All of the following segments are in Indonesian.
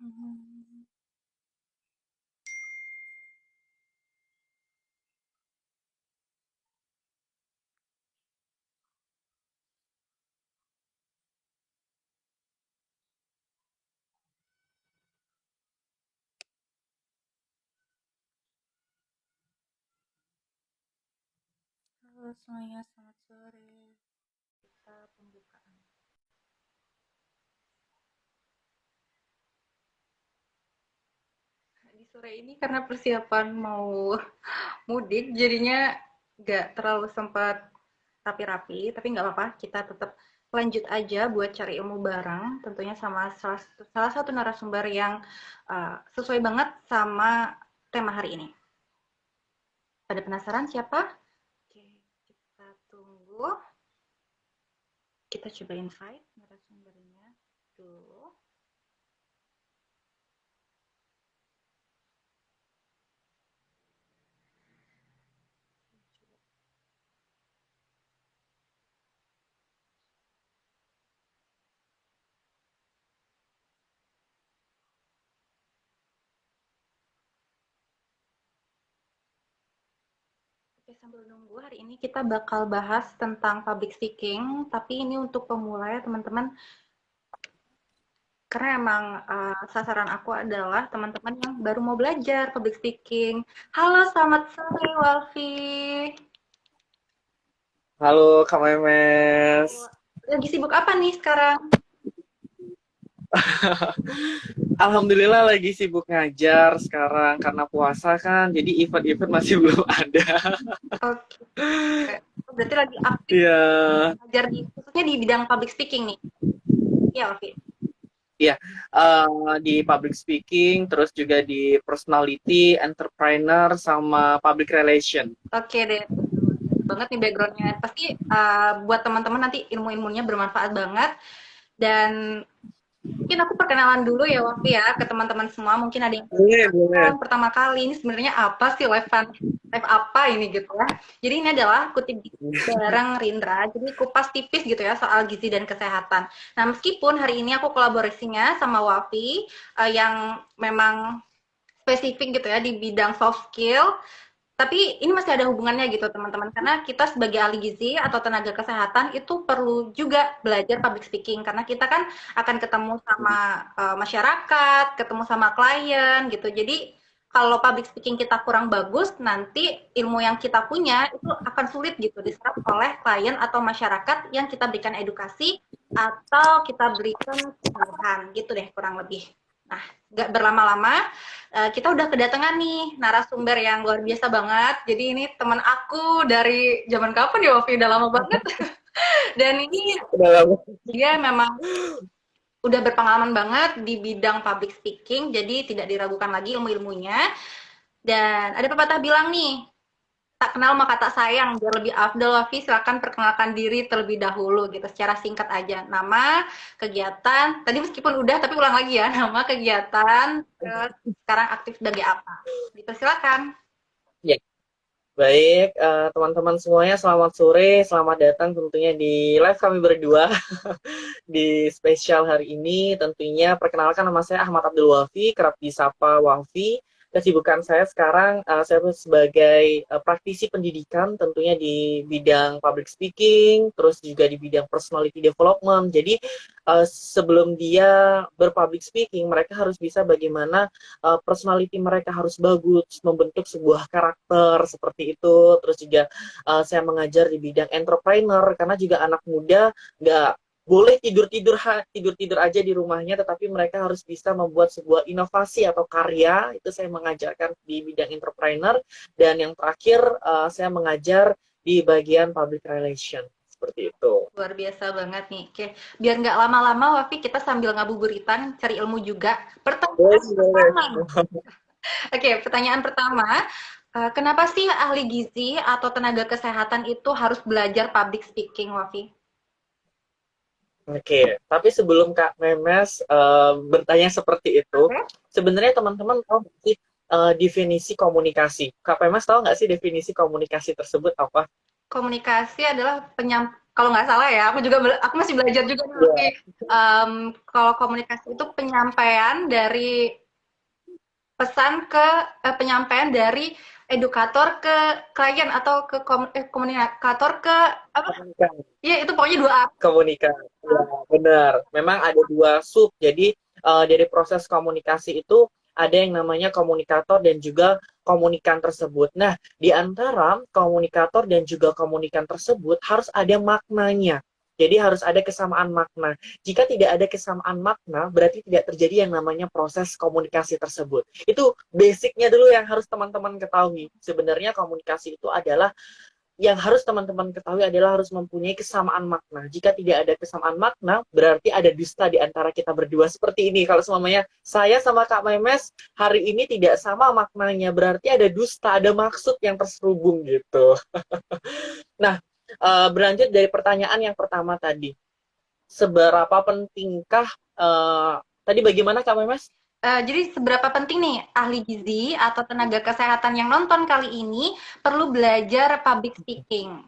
Mhm. Halo semuanya, selamat sore. Kita pembukaan. Di sore ini karena persiapan mau mudik, jadinya nggak terlalu sempat rapi-rapi, tapi nggak apa-apa, kita tetap lanjut aja buat cari ilmu bareng, tentunya sama salah satu narasumber yang sesuai banget sama tema hari ini. Pada penasaran siapa? Oke, kita tunggu. Kita coba invite narasumbernya dulu. Oke, sambil nunggu, hari ini kita bakal bahas tentang public speaking, tapi ini untuk pemula ya teman-teman, karena emang sasaran aku adalah teman-teman yang baru mau belajar public speaking. Halo, selamat sore, Walfi. Halo Kak Memes. Lagi sibuk apa nih sekarang? Alhamdulillah lagi sibuk ngajar sekarang karena puasa kan. Jadi event-event masih belum ada. Oke, berarti lagi aktif Iya, belajar khususnya di bidang public speaking nih. Iya, Walfi. iya. Di public speaking, terus juga di personality, entrepreneur, sama public relation. Oke deh, banget nih backgroundnya. Pasti buat teman-teman nanti ilmu-ilmunya bermanfaat banget. Dan mungkin aku perkenalan dulu ya Wafi ya ke teman-teman semua. Mungkin ada yang Boleh, boleh. pertama kali ini sebenarnya apa sih live apa ini gitu ya. Jadi ini adalah kutip bareng Rindra. Jadi kupas tipis gitu ya soal gizi dan kesehatan. Nah meskipun hari ini aku kolaborasinya sama Wafi yang memang spesifik gitu ya di bidang soft skill, tapi ini masih ada hubungannya gitu teman-teman, karena kita sebagai ahli gizi atau tenaga kesehatan itu perlu juga belajar public speaking, karena kita kan akan ketemu sama masyarakat, ketemu sama klien gitu. Jadi kalau public speaking kita kurang bagus, nanti ilmu yang kita punya itu akan sulit gitu diserap oleh klien atau masyarakat yang kita berikan edukasi atau kita berikan penyuluhan gitu deh kurang lebih. Nah, nggak berlama-lama, kita udah kedatangan nih narasumber yang luar biasa banget. Jadi ini teman aku dari zaman kapan ya, Wafi? Udah lama banget. Dan ini Udah lama. dia memang udah berpengalaman banget di bidang public speaking, jadi tidak diragukan lagi ilmu-ilmunya. Dan ada pepatah bilang nih, tak kenal maka tak sayang, biar lebih afdal. Wafi silakan perkenalkan diri terlebih dahulu gitu, secara singkat aja. Nama, kegiatan, tadi meskipun udah tapi ulang lagi ya, nama, kegiatan, terus sekarang aktif sebagai apa. Dipersilakan. Ya, baik. Teman-teman semuanya selamat sore, selamat datang tentunya di live kami berdua di spesial hari ini. Tentunya perkenalkan nama saya Ahmad Abdul Wafi, kerap disapa Wafi. Kesibukan saya sekarang, saya sebagai praktisi pendidikan tentunya di bidang public speaking, terus juga di bidang personality development. Jadi sebelum dia berpublic speaking, mereka harus bisa bagaimana personality mereka harus bagus, membentuk sebuah karakter seperti itu. Terus juga saya mengajar di bidang entrepreneur, karena juga anak muda nggak boleh tidur tidur aja di rumahnya, tetapi mereka harus bisa membuat sebuah inovasi atau karya. Itu saya mengajarkan di bidang entrepreneur, dan yang terakhir saya mengajar di bagian public relation seperti itu. Luar biasa banget nih. Oke, biar nggak lama-lama, Wafi, kita sambil ngabubuриtan, cari ilmu juga. Boleh, Pertanyaan boleh. pertama. Oke, pertanyaan pertama. Kenapa sih ahli gizi atau tenaga kesehatan itu harus belajar public speaking, Wafi? Oke, tapi sebelum Kak Memes bertanya seperti itu, Oke. sebenarnya teman-teman tahu nggak sih definisi komunikasi? Kak Memes tahu nggak sih definisi komunikasi tersebut apa? Komunikasi adalah kalau nggak salah ya. Aku masih belajar juga nih, Lutfi. Iya. Kalau komunikasi itu penyampaian dari penyampaian dari edukator ke klien atau ke komunikator ke apa? Komunikasi. Iya, itu pokoknya dua arah. Komunikasi. Ya, benar. Memang ada dua sub. Jadi dari proses komunikasi itu ada yang namanya komunikator dan juga komunikan tersebut. Nah, di antara komunikator dan juga komunikan tersebut harus ada maknanya. Jadi harus ada kesamaan makna. Jika tidak ada kesamaan makna, berarti tidak terjadi yang namanya proses komunikasi tersebut. Itu basicnya dulu yang harus teman-teman ketahui. Sebenarnya komunikasi itu adalah yang harus teman-teman ketahui adalah harus mempunyai kesamaan makna. Jika tidak ada kesamaan makna, berarti ada dusta di antara kita berdua. Seperti ini, kalau semuanya saya sama Kak Memes hari ini tidak sama maknanya, berarti ada dusta, ada maksud yang terselubung gitu. Nah, berlanjut dari pertanyaan yang pertama tadi. Seberapa pentingkah, tadi bagaimana Kak Memes? Jadi seberapa penting nih ahli gizi atau tenaga kesehatan yang nonton kali ini perlu belajar public speaking?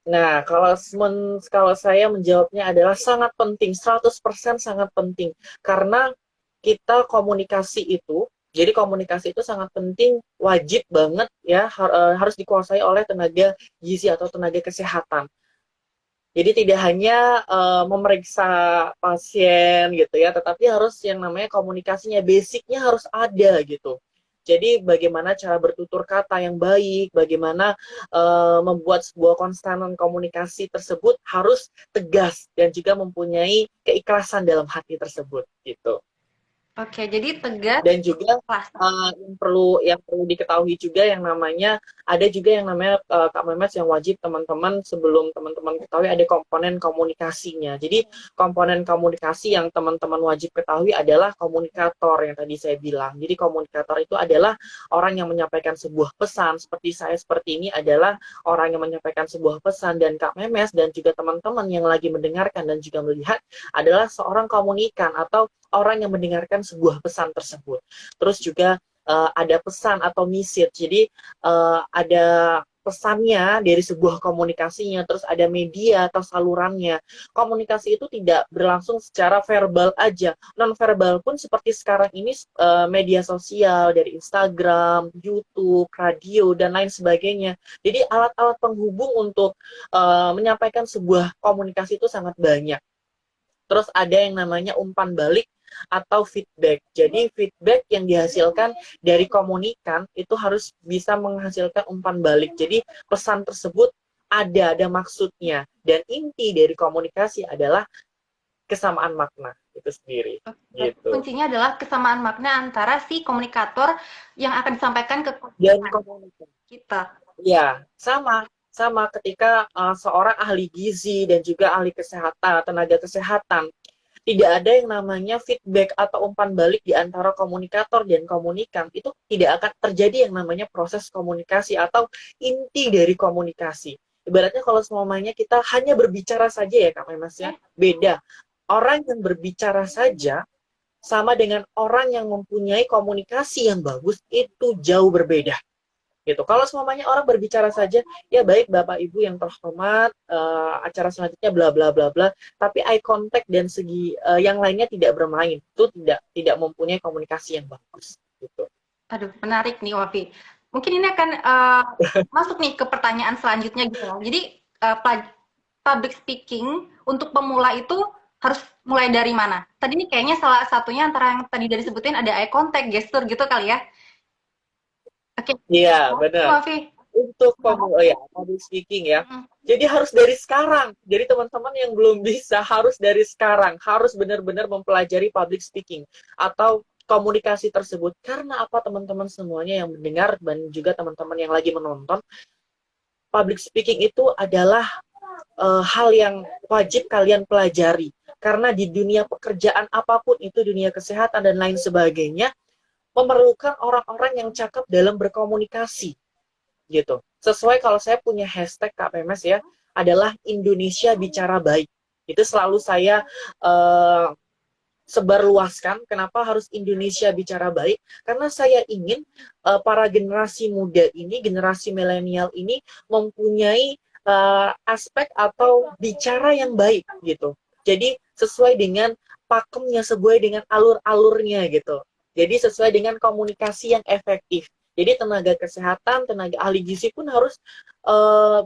Nah, kalau saya menjawabnya adalah sangat penting, 100% sangat penting. Karena kita komunikasi itu, jadi komunikasi itu sangat penting, wajib banget ya, harus dikuasai oleh tenaga gizi atau tenaga kesehatan. Jadi tidak hanya memeriksa pasien gitu ya, tetapi harus yang namanya komunikasinya, basicnya harus ada gitu. Jadi bagaimana cara bertutur kata yang baik, bagaimana membuat sebuah konstanan komunikasi tersebut harus tegas dan juga mempunyai keikhlasan dalam hati tersebut gitu. Oke, jadi tegas, Dan juga kelas. yang perlu diketahui juga yang namanya ada juga yang namanya Kak Memes yang wajib teman-teman sebelum teman-teman ketahui ada komponen komunikasinya. Jadi komponen komunikasi yang teman-teman wajib ketahui adalah komunikator yang tadi saya bilang. Jadi komunikator itu adalah orang yang menyampaikan sebuah pesan. Seperti saya seperti ini adalah orang yang menyampaikan sebuah pesan, dan Kak Memes dan juga teman-teman yang lagi mendengarkan dan juga melihat adalah seorang komunikan atau orang yang mendengarkan sebuah pesan tersebut. Terus juga ada pesan atau message. Jadi ada pesannya dari sebuah komunikasinya, terus ada media atau salurannya. Komunikasi itu tidak berlangsung secara verbal aja. Non-verbal pun seperti sekarang ini media sosial dari Instagram, YouTube, radio, dan lain sebagainya. Jadi alat-alat penghubung untuk menyampaikan sebuah komunikasi itu sangat banyak. Terus ada yang namanya umpan balik atau feedback. Jadi feedback yang dihasilkan dari komunikan itu harus bisa menghasilkan umpan balik. Jadi pesan tersebut ada maksudnya. Dan inti dari komunikasi adalah kesamaan makna itu sendiri. Gitu. Kuncinya adalah kesamaan makna antara si komunikator yang akan disampaikan ke Dan komunikan kita. ya sama ketika seorang ahli gizi dan juga ahli kesehatan, tenaga kesehatan, tidak ada yang namanya feedback atau umpan balik di antara komunikator dan komunikan, itu tidak akan terjadi yang namanya proses komunikasi atau inti dari komunikasi. Ibaratnya kalau semuanya kita hanya berbicara saja ya Kak Memas ya, beda. Orang yang berbicara saja sama dengan orang yang mempunyai komunikasi yang bagus itu jauh berbeda gitu. Kalau semuanya orang berbicara saja, ya baik Bapak Ibu yang terhormat, acara selanjutnya bla bla bla bla, tapi eye contact dan segi yang lainnya tidak bermain, itu tidak mempunyai komunikasi yang bagus gitu. Aduh, menarik nih Wafi. Mungkin ini akan masuk nih ke pertanyaan selanjutnya gitu ya. Jadi public speaking untuk pemula itu harus mulai dari mana? Tadi nih kayaknya salah satunya antara yang tadi dari sebutin ada eye contact, gesture gitu kali ya. Oke. Iya, benar. Wafi. Untuk public speaking ya. Jadi harus dari sekarang. Jadi teman-teman yang belum bisa harus dari sekarang, harus benar-benar mempelajari public speaking atau komunikasi tersebut. Karena apa teman-teman semuanya yang mendengar dan juga teman-teman yang lagi menonton, public speaking itu adalah hal yang wajib kalian pelajari. Karena di dunia pekerjaan apapun itu, dunia kesehatan dan lain sebagainya, memerlukan orang-orang yang cakap dalam berkomunikasi. Gitu. Sesuai kalau saya punya hashtag Kak Memes ya, adalah Indonesia Bicara Baik. Itu selalu saya sebarluaskan. Kenapa harus Indonesia Bicara Baik? Karena saya ingin para generasi muda ini, generasi milenial ini mempunyai aspek atau bicara yang baik gitu. Jadi sesuai dengan pakemnya, sesuai dengan alur-alurnya gitu. Jadi sesuai dengan komunikasi yang efektif. Jadi tenaga kesehatan, tenaga ahli gizi pun harus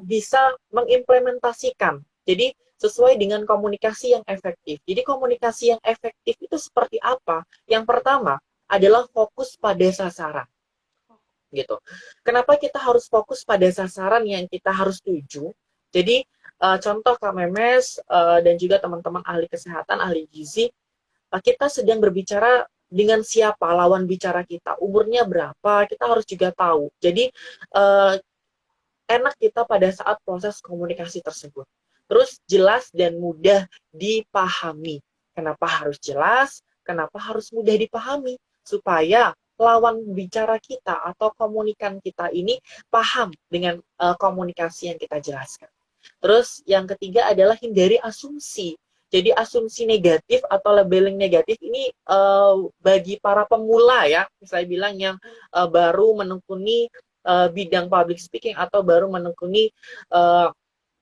bisa mengimplementasikan. Jadi sesuai dengan komunikasi yang efektif. Jadi komunikasi yang efektif itu seperti apa? Yang pertama adalah fokus pada sasaran gitu. Kenapa kita harus fokus pada sasaran yang kita harus tuju? Jadi contoh Kak Memes dan juga teman-teman ahli kesehatan, ahli gizi, kita sedang berbicara dengan siapa lawan bicara kita, umurnya berapa, kita harus juga tahu. Jadi enak kita pada saat proses komunikasi tersebut. Terus jelas dan mudah dipahami. Kenapa harus jelas? Kenapa harus mudah dipahami? Supaya lawan bicara kita atau komunikan kita ini paham dengan komunikasi yang kita jelaskan. Terus yang ketiga adalah hindari asumsi. Jadi asumsi negatif atau labeling negatif ini bagi para pemula ya, saya bilang yang baru menekuni bidang public speaking atau baru menekuni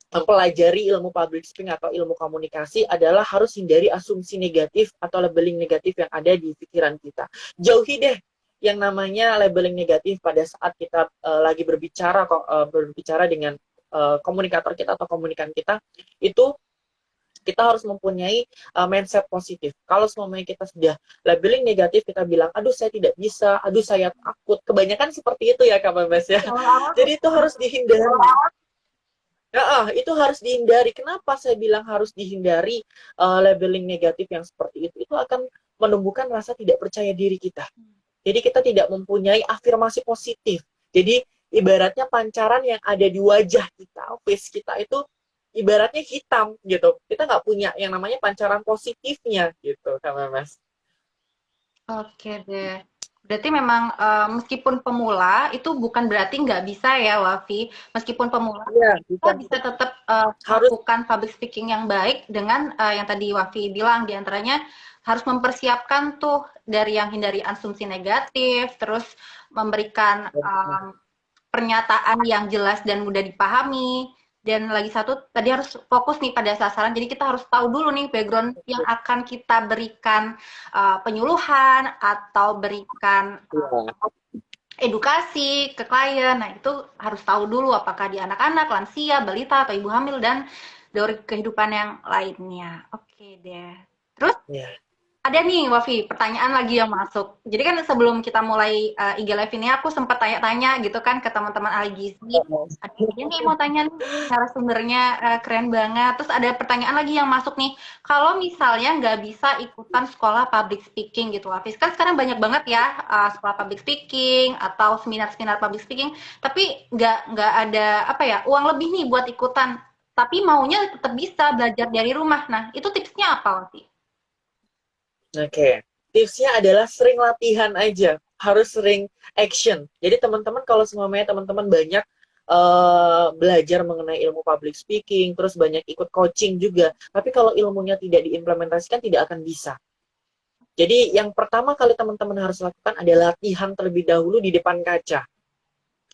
mempelajari ilmu public speaking atau ilmu komunikasi adalah harus hindari asumsi negatif atau labeling negatif yang ada di pikiran kita. Jauhi deh yang namanya labeling negatif pada saat kita lagi berbicara dengan komunikator kita atau komunikan kita, itu kita harus mempunyai mindset positif. Kalau semuanya kita sudah labeling negatif, kita bilang, aduh saya tidak bisa, aduh saya takut. Kebanyakan seperti itu ya Kak Bambas ya. Jadi itu harus dihindari. Itu harus dihindari. Kenapa saya bilang harus dihindari labeling negatif yang seperti itu? Itu akan menumbuhkan rasa tidak percaya diri kita. Jadi kita tidak mempunyai afirmasi positif. Jadi ibaratnya pancaran yang ada di wajah kita, face kita itu ibaratnya hitam gitu. Kita nggak punya yang namanya pancaran positifnya gitu, Kak Mas. Oke deh. Berarti memang meskipun pemula itu bukan berarti nggak bisa ya, Wafi. Meskipun pemula Iya, kita bisa tetap harus melakukan public speaking yang baik dengan yang tadi Wafi bilang diantaranya harus mempersiapkan tuh dari yang hindari asumsi negatif, terus memberikan pernyataan yang jelas dan mudah dipahami. Dan lagi satu, tadi harus fokus nih pada sasaran. Jadi kita harus tahu dulu nih background yang akan kita berikan penyuluhan atau berikan edukasi ke klien. Nah, itu harus tahu dulu apakah di anak-anak, lansia, balita, atau ibu hamil, dan dari kehidupan yang lainnya. Oke deh. Terus, ada nih, Wafi, pertanyaan lagi yang masuk. Jadi kan sebelum kita mulai IG Live ini, aku sempat tanya-tanya gitu kan ke teman-teman ahli gizi. Ada nih mau tanya nih, narasumbernya keren banget. Terus ada pertanyaan lagi yang masuk nih. Kalau misalnya nggak bisa ikutan sekolah public speaking gitu, Wafi. Kan sekarang banyak banget ya sekolah public speaking atau seminar-seminar public speaking. Tapi nggak ada apa ya uang lebih nih buat ikutan. Tapi maunya tetap bisa belajar dari rumah. Nah, itu tipsnya apa, Wafi? Oke, tipsnya adalah sering latihan aja, harus sering action. Jadi teman-teman kalau semuanya teman-teman banyak belajar mengenai ilmu public speaking, terus banyak ikut coaching juga, tapi kalau ilmunya tidak diimplementasikan tidak akan bisa. Jadi yang pertama kali teman-teman harus lakukan adalah latihan terlebih dahulu di depan kaca.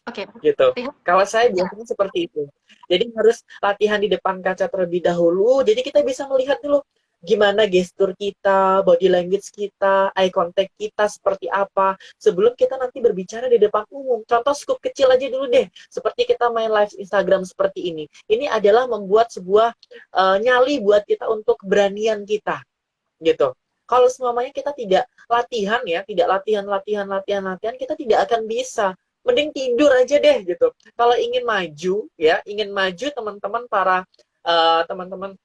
Oke. Gitu. Kalau saya biasanya seperti itu. Jadi harus latihan di depan kaca terlebih dahulu. Jadi kita bisa melihat dulu gimana gestur kita, body language kita, eye contact kita seperti apa sebelum kita nanti berbicara di depan umum. Contoh scoop kecil aja dulu deh, seperti kita main live Instagram seperti ini. Ini adalah membuat sebuah nyali buat kita untuk keberanian kita, gitu. Kalau semuanya kita tidak latihan ya, tidak latihan, kita tidak akan bisa. Mending tidur aja deh gitu. Kalau ingin maju ya, ingin maju teman-teman para teman-teman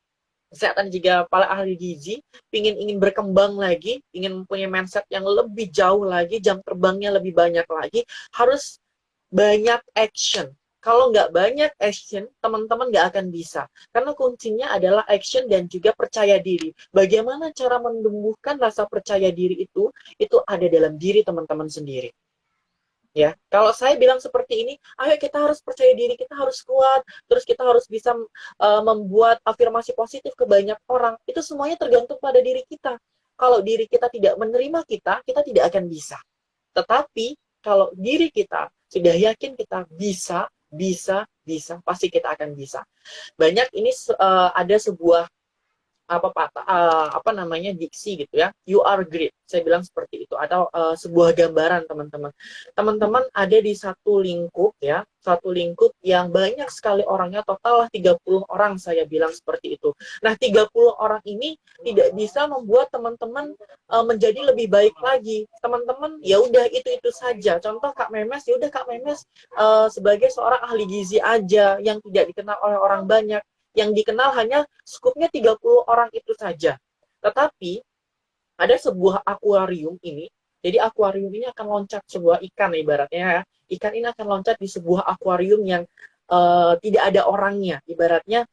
kesehatan juga para ahli gizi, ingin berkembang lagi, ingin mempunyai mindset yang lebih jauh lagi, jam terbangnya lebih banyak lagi, harus banyak action. Kalau nggak banyak action, teman-teman nggak akan bisa. Karena kuncinya adalah action dan juga percaya diri. Bagaimana cara menumbuhkan rasa percaya diri itu ada dalam diri teman-teman sendiri. Ya, kalau saya bilang seperti ini, ayo kita harus percaya diri, kita harus kuat, terus kita harus bisa membuat afirmasi positif ke banyak orang. Itu semuanya tergantung pada diri kita. Kalau diri kita tidak menerima kita tidak akan bisa. Tetapi kalau diri kita sudah yakin kita bisa, bisa, pasti kita akan bisa. Banyak ini ada sebuah apa namanya diksi gitu ya, you are great, saya bilang seperti itu, atau sebuah gambaran teman-teman ada di satu lingkup ya, satu lingkup yang banyak sekali orangnya, total lah 30 orang, saya bilang seperti itu. Nah, 30 orang ini tidak bisa membuat teman-teman menjadi lebih baik lagi. Teman-teman ya udah itu saja. Contoh Kak Memes, ya udah Kak Memes sebagai seorang ahli gizi aja yang tidak dikenal oleh orang banyak, yang dikenal hanya skupnya 30 orang itu saja. Tetapi ada sebuah akuarium ini, jadi akuarium ini akan loncat sebuah ikan ibaratnya ya. Ikan ini akan loncat di sebuah akuarium yang tidak ada orangnya. Ibaratnya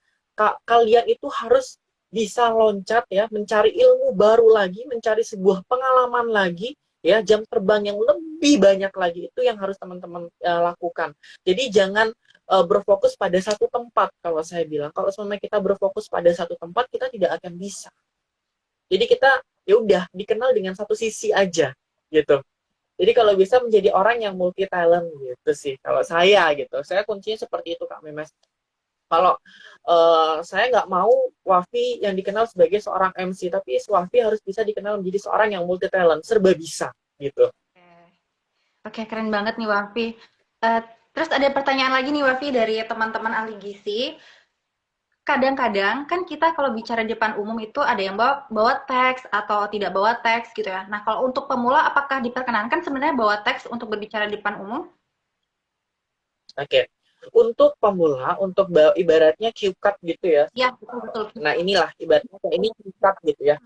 kalian itu harus bisa loncat ya, mencari ilmu baru lagi, mencari sebuah pengalaman lagi ya, jam terbang yang lebih banyak lagi, itu yang harus teman-teman lakukan. Jadi jangan berfokus pada satu tempat. Kalau saya bilang, kalau selama kita berfokus pada satu tempat, kita tidak akan bisa. Jadi kita ya udah dikenal dengan satu sisi aja gitu. Jadi kalau bisa menjadi orang yang multi talent gitu sih. Kalau saya gitu, saya kuncinya seperti itu Kak Memes. Kalau saya nggak mau Wafi yang dikenal sebagai seorang MC, tapi Wafi harus bisa dikenal menjadi seorang yang multi talent, serba bisa gitu. Oke, keren banget nih Wafi. Eh, terus ada pertanyaan lagi nih Wafi dari teman-teman ahli gizi. Kadang-kadang kan kita kalau bicara di depan umum itu ada yang bawa teks atau tidak bawa teks gitu ya. Nah, kalau untuk pemula apakah diperkenankan sebenarnya bawa teks untuk berbicara di depan umum? Oke. Untuk pemula, untuk ibaratnya cue card gitu ya. Iya, betul betul. Nah, inilah ibaratnya ini cue card gitu ya.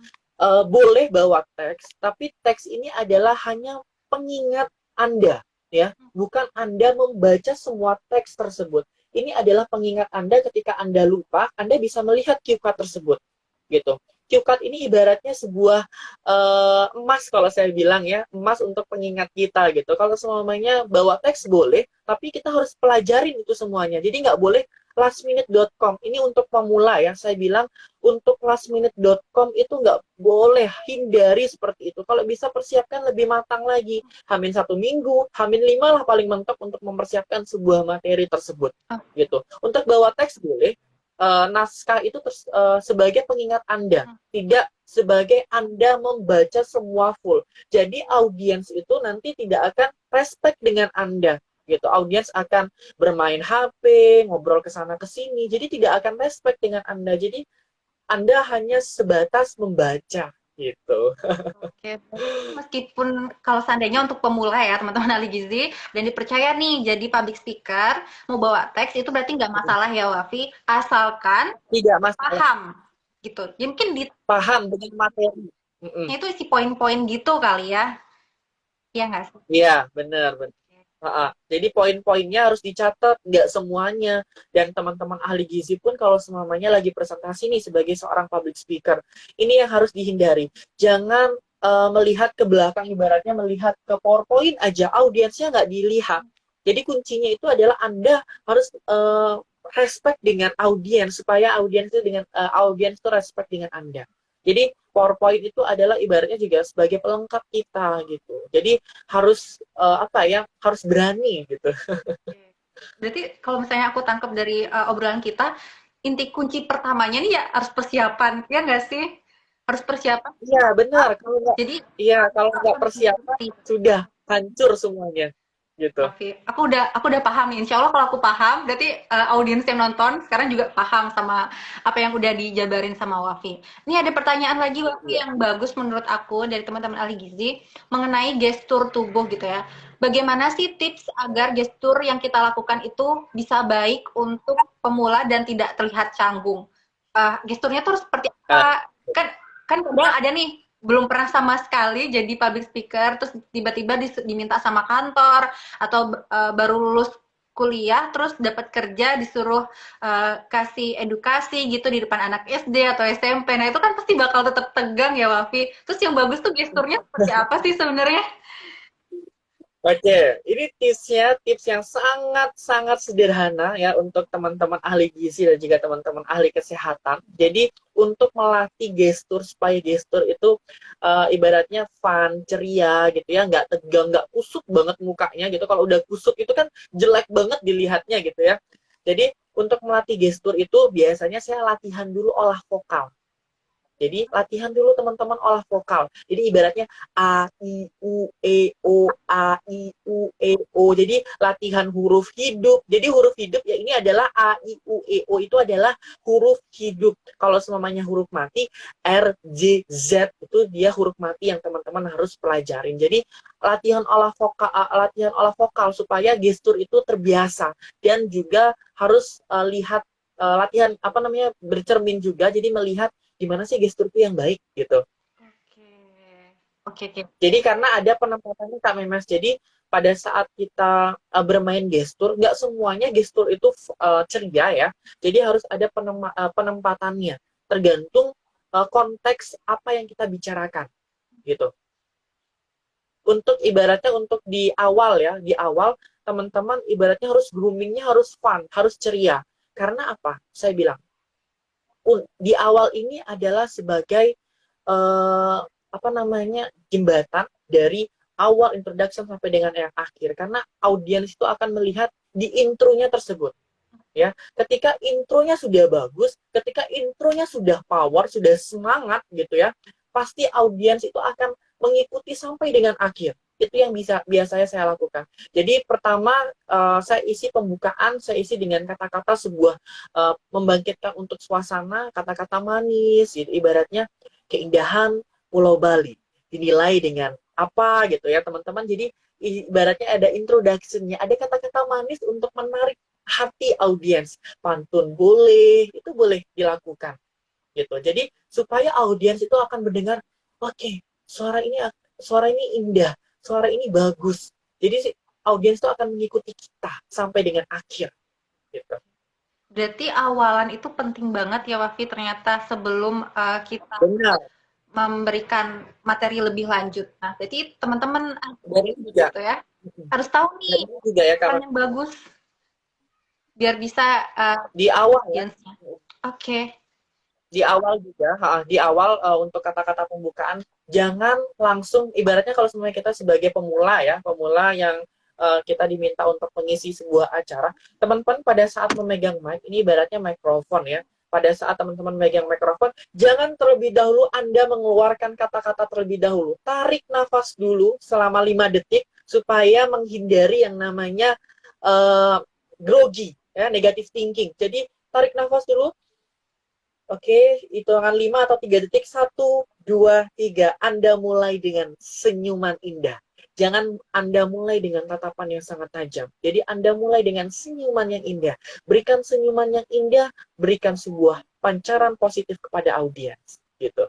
Boleh bawa teks, tapi teks ini adalah hanya pengingat Anda, ya, bukan Anda membaca semua teks tersebut. Ini adalah pengingat Anda ketika Anda lupa, Anda bisa melihat cue card tersebut, gitu. Cue card ini ibaratnya sebuah emas, kalau saya bilang ya, emas untuk pengingat kita gitu. Kalau semuanya bawa teks boleh, tapi kita harus pelajarin itu semuanya. Jadi nggak boleh lastminute.com. Ini untuk pemula ya, saya bilang untuk lastminute.com itu nggak boleh, hindari seperti itu. Kalau bisa persiapkan lebih matang lagi, hamin 1 minggu, hamin 5 lah paling mentok untuk mempersiapkan sebuah materi tersebut gitu. Untuk bawa teks boleh, naskah itu sebagai pengingat Anda, tidak sebagai Anda membaca semua full. Jadi audiens itu nanti tidak akan respect dengan Anda gitu. Audiens akan bermain HP, ngobrol ke sana ke sini. Jadi tidak akan respect dengan Anda. Jadi Anda hanya sebatas membaca gitu. Oke, meskipun kalau seandainya untuk pemula ya teman-teman ahli gizi dan dipercaya nih jadi public speaker mau bawa teks itu berarti nggak masalah ya Wafi, asalkan Tidak masalah. paham gitu. Ya, mungkin di Paham dengan materi. itu isi poin-poin gitu kali ya. Iya nggak sih? Iya, benar, benar. Jadi poin-poinnya harus dicatat, nggak semuanya. Dan teman-teman ahli gizi pun kalau semuanya lagi presentasi nih sebagai seorang public speaker, ini yang harus dihindari. Jangan melihat ke belakang, ibaratnya melihat ke PowerPoint aja, audiensnya nggak dilihat. Jadi kuncinya itu adalah Anda harus respect dengan audiens, supaya audiens itu respect dengan Anda. Jadi PowerPoint itu adalah ibaratnya juga sebagai pelengkap kita gitu. Jadi harus harus berani gitu. Berarti kalau misalnya aku tangkap dari obrolan kita, inti kunci pertamanya nih ya harus persiapan, ya nggak sih? Harus persiapan. Iya benar. Jadi Kalau nggak persiapan sudah hancur semuanya gitu. Oke, aku udah paham nih. Insya Allah kalau aku paham, berarti audiens yang nonton sekarang juga paham sama apa yang udah dijabarin sama Wafi. Ini ada pertanyaan lagi Wafi yang bagus menurut aku dari teman-teman ahli gizi mengenai gestur tubuh gitu ya. Bagaimana sih tips agar gestur yang kita lakukan itu bisa baik untuk pemula dan tidak terlihat canggung? Gesturnya tuh seperti apa? Kan kadang ada nih belum pernah sama sekali jadi public speaker, terus tiba-tiba diminta sama kantor atau baru lulus kuliah terus dapat kerja disuruh kasih edukasi gitu di depan anak SD atau SMP. Nah itu kan pasti bakal tetap tegang ya Wafi. Terus yang bagus tuh gesturnya seperti apa sih sebenarnya? Oke, ini tipsnya, tips yang sangat-sangat sederhana ya untuk teman-teman ahli gizi dan juga teman-teman ahli kesehatan. Jadi untuk melatih gestur supaya gestur itu ibaratnya fun, ceria gitu ya, nggak tegang, nggak kusut banget mukanya gitu. Kalau udah kusut itu kan jelek banget dilihatnya gitu ya. Jadi untuk melatih gestur itu biasanya saya latihan dulu olah vokal. Jadi latihan dulu teman-teman olah vokal. Jadi ibaratnya a i u e o a i u e o. Jadi latihan huruf hidup. Jadi huruf hidup ya ini adalah a i u e o itu adalah huruf hidup. Kalau semuanya huruf mati r j z itu dia huruf mati yang teman-teman harus pelajarin. Jadi latihan olah vokal supaya gestur itu terbiasa dan juga harus lihat latihan apa namanya bercermin juga jadi melihat gimana sih gesturku yang baik gitu. Oke. Oke, oke. Jadi karena ada penempatannya Kak Memes. Jadi pada saat kita bermain gestur, nggak semuanya gestur itu ceria ya. Jadi harus ada penempatannya. Tergantung konteks apa yang kita bicarakan gitu. Untuk ibaratnya untuk di awal ya, di awal teman-teman ibaratnya harus groomingnya harus fun, harus ceria. Karena apa? Saya bilang di awal ini adalah sebagai apa namanya jembatan dari awal introduction sampai dengan yang akhir karena audiens itu akan melihat di intronya tersebut ya ketika intronya sudah bagus ketika intronya sudah power sudah semangat gitu ya pasti audiens itu akan mengikuti sampai dengan akhir itu yang bisa biasanya saya lakukan jadi pertama saya isi pembukaan saya isi dengan kata-kata sebuah membangkitkan untuk suasana kata-kata manis gitu. Ibaratnya keindahan Pulau Bali dinilai dengan apa gitu ya teman-teman jadi ibaratnya ada introduction-nya ada kata-kata manis untuk menarik hati audiens pantun boleh itu boleh dilakukan gitu jadi supaya audiens itu akan mendengar oke okay, suara ini indah suara ini bagus jadi si audiens itu akan mengikuti kita sampai dengan akhir gitu Berarti awalan itu penting banget ya, Wafi, ternyata sebelum kita benar memberikan materi lebih lanjut. Nah, berarti teman-teman dan ini juga gitu ya, harus tahu dan nih ini juga ya apa karena yang bagus biar bisa di awal ya audiensnya. Oke. di awal juga di awal untuk kata-kata pembukaan jangan langsung ibaratnya kalau semuanya kita sebagai pemula ya pemula yang kita diminta untuk mengisi sebuah acara teman-teman pada saat memegang mic ini ibaratnya mikrofon ya pada saat teman-teman memegang mikrofon jangan terlebih dahulu Anda mengeluarkan kata-kata terlebih dahulu tarik nafas dulu selama 5 detik supaya menghindari yang namanya grogi ya negative thinking jadi tarik nafas dulu. Oke, hitungan 5 atau 3 detik. 1, 2, 3. Anda mulai dengan senyuman indah. Jangan Anda mulai dengan tatapan yang sangat tajam. Jadi Anda mulai dengan senyuman yang indah. Berikan senyuman yang indah, berikan sebuah pancaran positif kepada audiens. Gitu.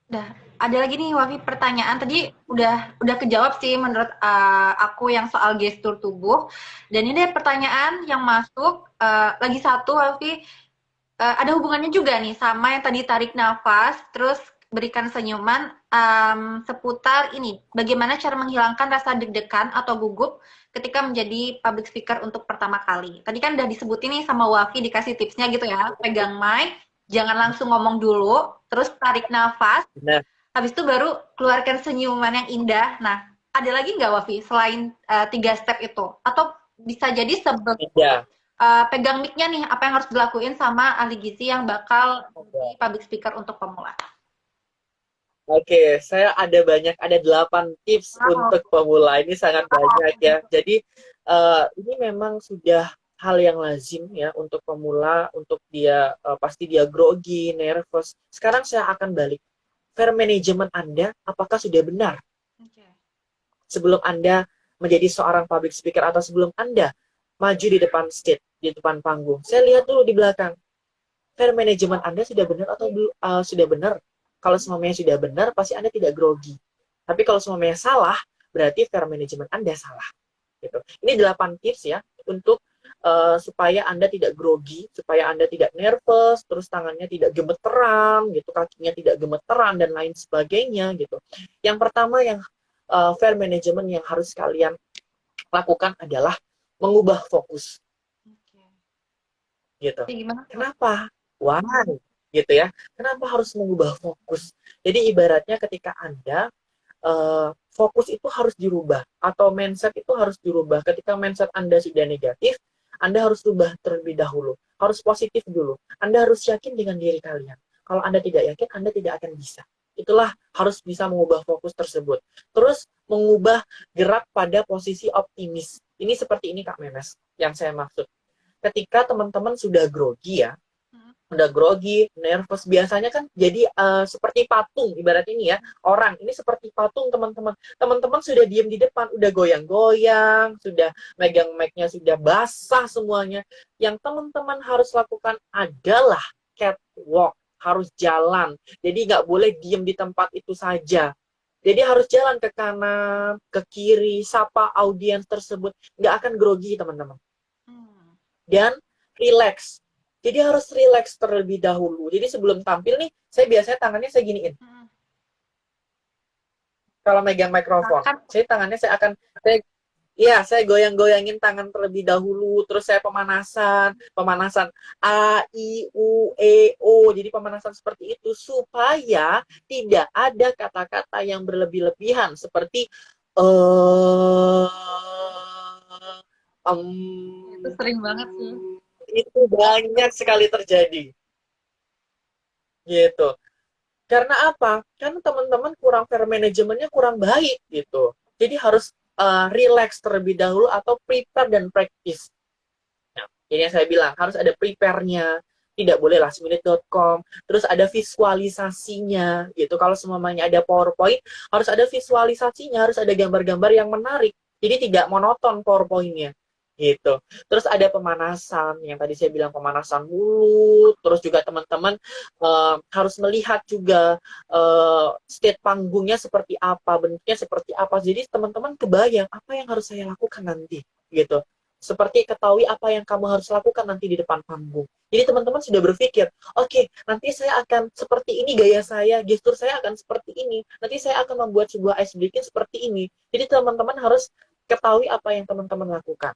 Udah, ada lagi nih Wafi pertanyaan. Tadi udah kejawab sih menurut aku yang soal gestur tubuh. Dan ini ada pertanyaan yang masuk lagi satu Wafi ada hubungannya juga nih sama yang tadi tarik nafas, terus berikan senyuman seputar ini. Bagaimana cara menghilangkan rasa deg-degan atau gugup ketika menjadi public speaker untuk pertama kali. Tadi kan udah disebutin nih sama Wafi dikasih tipsnya gitu ya. Pegang mic, jangan langsung ngomong dulu, terus tarik nafas, Nah, habis itu baru keluarkan senyuman yang indah. Nah, ada lagi nggak Wafi selain 3 step itu? Atau bisa jadi sebelum ya. pegang mic-nya nih, apa yang harus dilakuin sama ahli gizi yang bakal jadi public speaker untuk pemula? Oke, saya ada 8 tips Wow. untuk pemula. Ini sangat banyak ya. Jadi ini memang sudah hal yang lazim ya untuk pemula, untuk dia pasti dia grogi, nervous. Sekarang saya akan balik. Fair management Anda apakah sudah benar Okay. sebelum Anda menjadi seorang public speaker atau sebelum Anda maju di depan stage, di depan panggung. Saya lihat dulu di belakang. Fair management Anda sudah benar atau sudah benar? Kalau semuanya sudah benar, pasti Anda tidak grogi. Tapi kalau semuanya salah, berarti fair management Anda salah. Gitu. Ini 8 tips ya untuk supaya Anda tidak grogi, supaya Anda tidak nervous, terus tangannya tidak gemeteran, gitu, kakinya tidak gemeteran dan lain sebagainya gitu. Yang pertama yang fair management yang harus kalian lakukan adalah mengubah fokus Oke. gitu. Jadi gimana? Kenapa? Why? Gitu ya. Kenapa harus mengubah fokus? Jadi ibaratnya ketika Anda fokus itu harus dirubah atau mindset itu harus dirubah. Ketika mindset Anda sudah negatif, Anda harus rubah terlebih dahulu. Harus positif dulu. Anda harus yakin dengan diri kalian. Kalau Anda tidak yakin, Anda tidak akan bisa. Itulah harus bisa mengubah fokus tersebut. Terus mengubah gerak pada posisi optimis. Ini seperti ini Kak Memes yang saya maksud. Ketika teman-teman sudah grogi ya, udah grogi, nervous, biasanya kan jadi seperti patung, ibarat ini ya, orang, ini seperti patung teman-teman. Teman-teman sudah diem di depan, udah goyang-goyang, sudah megang mic-nya, sudah basah semuanya. Yang teman-teman harus lakukan adalah catwalk, harus jalan. Jadi nggak boleh diem di tempat itu saja. Jadi harus jalan ke kanan, ke kiri, sapa audiens tersebut. Nggak akan grogi, teman-teman. Hmm. Dan relax. Jadi harus relax terlebih dahulu. Jadi sebelum tampil nih, saya biasanya tangannya saya giniin. Kalau megang mikrofon, saya tangannya saya goyang-goyangin tangan terlebih dahulu. Terus saya pemanasan A, I, U, E, O. Jadi pemanasan seperti itu supaya tidak ada kata-kata yang berlebih-lebihan seperti Itu sering banget sih. itu banyak sekali terjadi gitu. Karena apa? Karena teman-teman kurang fair manajemennya kurang baik gitu. Jadi harus relax terlebih dahulu atau prepare dan practice. Nah, ini yang saya bilang harus ada prepare-nya. Tidak boleh lastminute.com. Terus ada visualisasinya gitu. Kalau semuanya ada PowerPoint, harus ada visualisasinya, harus ada gambar-gambar yang menarik. Jadi tidak monoton PowerPoint-nya gitu. Terus ada pemanasan yang tadi saya bilang pemanasan mulut. Terus juga teman-teman harus melihat juga state panggungnya seperti apa, bentuknya seperti apa. Jadi teman-teman kebayang apa yang harus saya lakukan nanti gitu. Seperti ketahui apa yang kamu harus lakukan nanti di depan panggung. Jadi teman-teman sudah berpikir, oke, nanti saya akan seperti ini gaya saya, gestur saya akan seperti ini, nanti saya akan membuat sebuah ice breaking seperti ini. Jadi teman-teman harus ketahui apa yang teman-teman lakukan.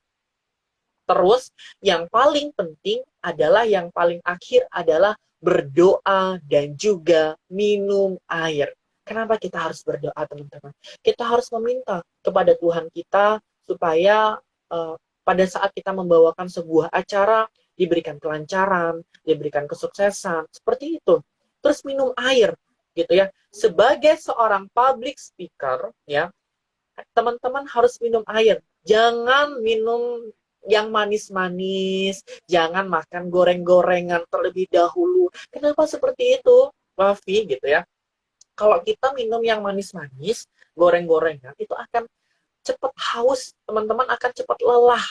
Terus yang paling penting adalah yang paling akhir adalah berdoa dan juga minum air. Kenapa kita harus berdoa, teman-teman? Kita harus meminta kepada Tuhan kita supaya pada saat kita membawakan sebuah acara diberikan kelancaran, diberikan kesuksesan, seperti itu. Terus minum air, gitu ya. Sebagai seorang public speaker, ya, teman-teman harus minum air. Jangan minum yang manis-manis, jangan makan goreng-gorengan terlebih dahulu. Kenapa seperti itu, Wafi, gitu ya? Kalau kita minum yang manis-manis, goreng-gorengan, itu akan cepat haus, teman-teman akan cepat lelah,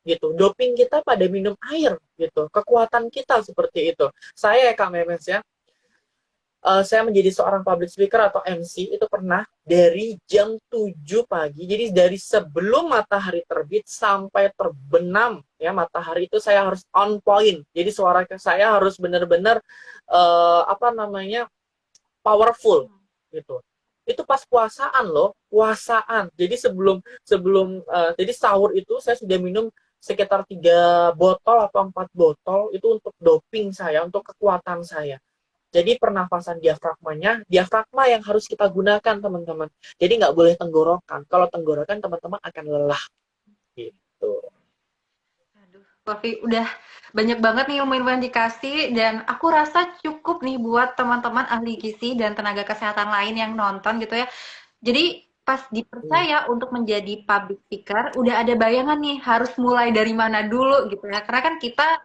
gitu. Doping kita pada minum air, gitu. Kekuatan kita seperti itu. Saya, Kak Memes, ya, saya menjadi seorang public speaker atau MC itu pernah dari jam 7 pagi. Jadi dari sebelum matahari terbit sampai terbenam ya matahari itu saya harus on point. Jadi suara saya harus benar-benar powerful gitu. Itu pas puasaan loh, puasaan. Jadi sebelum sebelum jadi sahur itu saya sudah minum sekitar 3 botol atau 4 botol itu untuk doping saya, untuk kekuatan saya. Jadi pernafasan diafragma yang harus kita gunakan, teman-teman. Jadi nggak boleh tenggorokan. Kalau tenggorokan, teman-teman akan lelah. Gitu. Aduh, Wafi, udah banyak banget nih ilmu-ilmu yang dikasih, dan aku rasa cukup nih buat teman-teman ahli gizi dan tenaga kesehatan lain yang nonton gitu ya. Jadi pas dipercaya untuk menjadi public speaker, udah ada bayangan nih harus mulai dari mana dulu gitu ya. Karena kan kita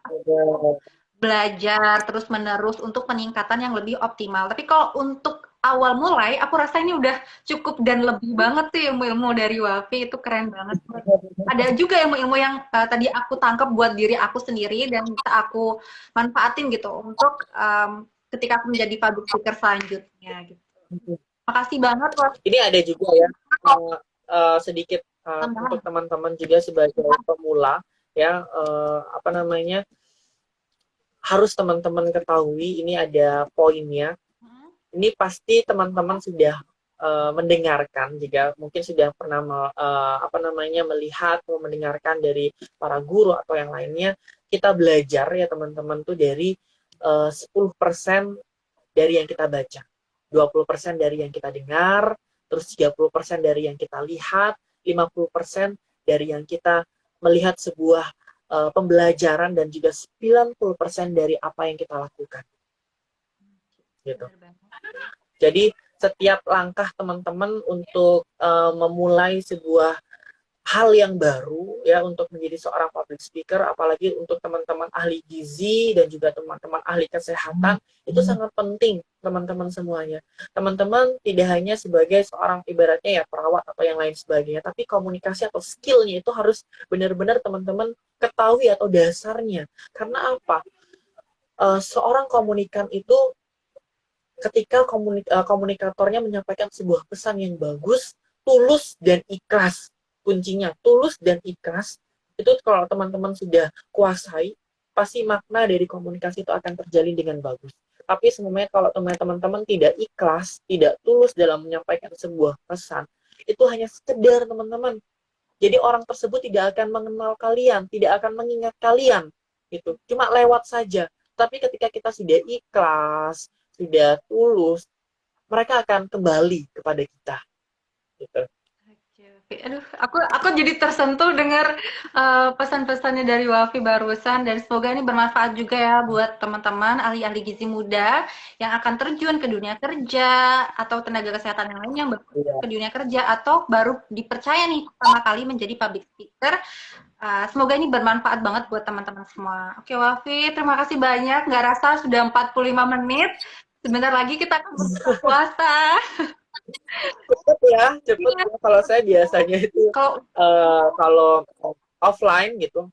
belajar terus-menerus untuk peningkatan yang lebih optimal. Tapi kalau untuk awal mulai, aku rasa ini udah cukup dan lebih banget tuh ilmu-ilmu dari Wafi, itu keren banget. Ada juga ilmu-ilmu yang tadi aku tangkap buat diri aku sendiri dan bisa aku manfaatin gitu untuk ketika aku menjadi public speaker selanjutnya gitu. Makasih banget Wafi. Ini ada juga ya sedikit untuk teman-teman juga sebagai pemula ya harus teman-teman ketahui ini ada poinnya. Ini pasti teman-teman sudah mendengarkan, jika mungkin sudah pernah melihat atau mendengarkan dari para guru atau yang lainnya, kita belajar ya teman-teman tuh dari 10% dari yang kita baca, 20% dari yang kita dengar, terus 30% dari yang kita lihat, 50% dari yang kita melihat sebuah pembelajaran, dan juga 90% dari apa yang kita lakukan. Gitu. Jadi setiap langkah teman-teman untuk memulai sebuah hal yang baru ya untuk menjadi seorang public speaker, apalagi untuk teman-teman ahli gizi dan juga teman-teman ahli kesehatan, itu sangat penting teman-teman semuanya. Teman-teman tidak hanya sebagai seorang ibaratnya ya perawat atau yang lain sebagainya, tapi komunikasi atau skillnya itu harus benar-benar teman-teman ketahui atau dasarnya. Karena apa? Seorang komunikan itu ketika komunikatornya menyampaikan sebuah pesan yang bagus, tulus dan ikhlas. Kuncinya tulus dan ikhlas. Itu kalau teman-teman sudah kuasai, pasti makna dari komunikasi itu akan terjalin dengan bagus. Tapi semuanya kalau teman-teman tidak ikhlas, tidak tulus dalam menyampaikan sebuah pesan, itu hanya sekedar teman-teman. Jadi orang tersebut tidak akan mengenal kalian, tidak akan mengingat kalian. Gitu. Cuma lewat saja. Tapi ketika kita sudah ikhlas, sudah tulus, mereka akan kembali kepada kita. Gitu. Aduh, aku jadi tersentuh dengar pesan-pesannya dari Wafi barusan, dan semoga ini bermanfaat juga ya buat teman-teman ahli-ahli gizi muda yang akan terjun ke dunia kerja atau tenaga kesehatan yang lain yang baru ke dunia kerja atau baru dipercaya nih pertama kali menjadi public speaker. Semoga ini bermanfaat banget buat teman-teman semua. Oke Wafi, terima kasih banyak. Nggak rasa sudah 45 menit. Sebentar lagi kita akan berbuka puasa. Cepet ya. Kalau saya biasanya itu kalau offline itu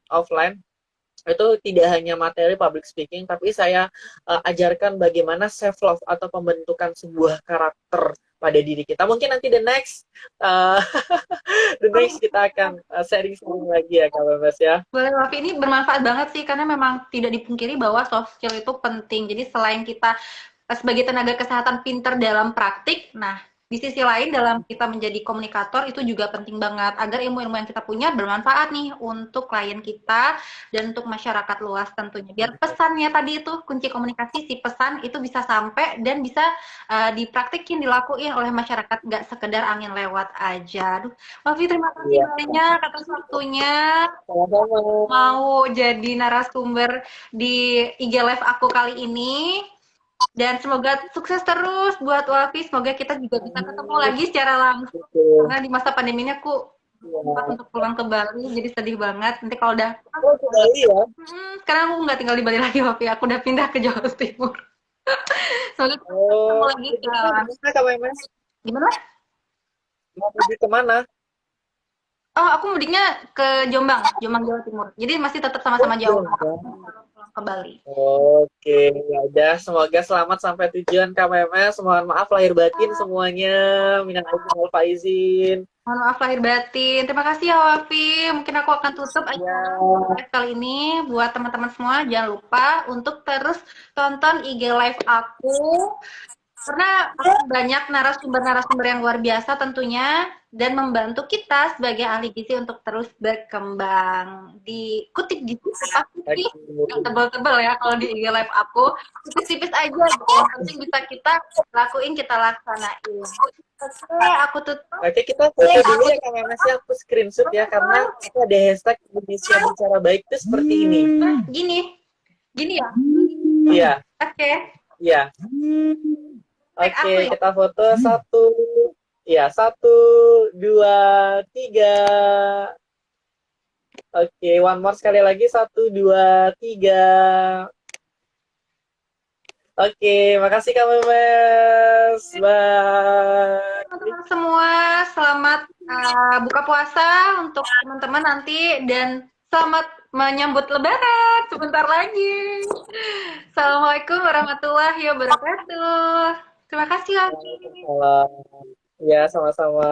tidak hanya materi public speaking, tapi saya ajarkan bagaimana self love atau pembentukan sebuah karakter pada diri kita. Mungkin nanti the next kita akan sharing-sharing lagi ya Kak Mas ya. Boleh, Wafi, ini bermanfaat banget sih, karena memang tidak dipungkiri bahwa soft skill itu penting. Jadi selain kita sebagai tenaga kesehatan pinter dalam praktik, nah di sisi lain dalam kita menjadi komunikator itu juga penting banget agar ilmu-ilmu yang kita punya bermanfaat nih untuk klien kita dan untuk masyarakat luas tentunya. Biar pesannya tadi itu kunci komunikasi, si pesan itu bisa sampai dan bisa dipraktikin, dilakuin oleh masyarakat, nggak sekedar angin lewat aja. Aduh, Wafi, terima kasih banyak atas waktunya mau jadi narasumber di IG Live aku kali ini. Dan semoga sukses terus buat Wafi. Semoga kita juga bisa ketemu lagi secara langsung. Karena di masa pandemi ini aku sempat untuk pulang ke Bali, jadi sedih banget. Nanti kalau udah ke Bali ya? Sekarang aku nggak tinggal di Bali lagi, Wafi. Aku udah pindah ke Jawa Timur. Semoga kita ketemu lagi Gimana? Mau pergi kemana? Oh, aku mudiknya ke Jombang, Jawa Timur. Jadi masih tetap sama-sama Jawa. Ke Bali. Oke, ya udah, semoga selamat sampai tujuan Kak Memes. Mohon maaf lahir batin semuanya. Minal aidin wal faizin. Mohon maaf lahir batin. Terima kasih ya Wafi. Mungkin aku akan tutup acara live kali ini. Buat teman-teman semua, jangan lupa untuk terus tonton IG live aku. Karena banyak narasumber-narasumber yang luar biasa tentunya, dan membantu kita sebagai ahli gizi untuk terus berkembang. Dikutip di pasti yang tebel-tebel ya kalau di IG live aku, tipis-tipis aja gitu. Yang penting bisa kita lakuin, kita laksanain. Oke, aku tutup. Oke, kita foto dulu ya Kak Memes ya. Aku screenshot ya, karena itu ada hashtag Indonesia Bicara Baik itu seperti ini. Gini ya? Iya. Oke. Iya. Oke, kita foto 1, 2, 3. Oke, one more sekali lagi 1, 2, 3. Oke, makasih Kak Memes. Bye. Teman-teman semua, selamat buka puasa untuk teman-teman nanti, dan selamat menyambut Lebaran sebentar lagi. Assalamualaikum warahmatullahi wabarakatuh. Terima kasih, Wafi. Ya, sama-sama.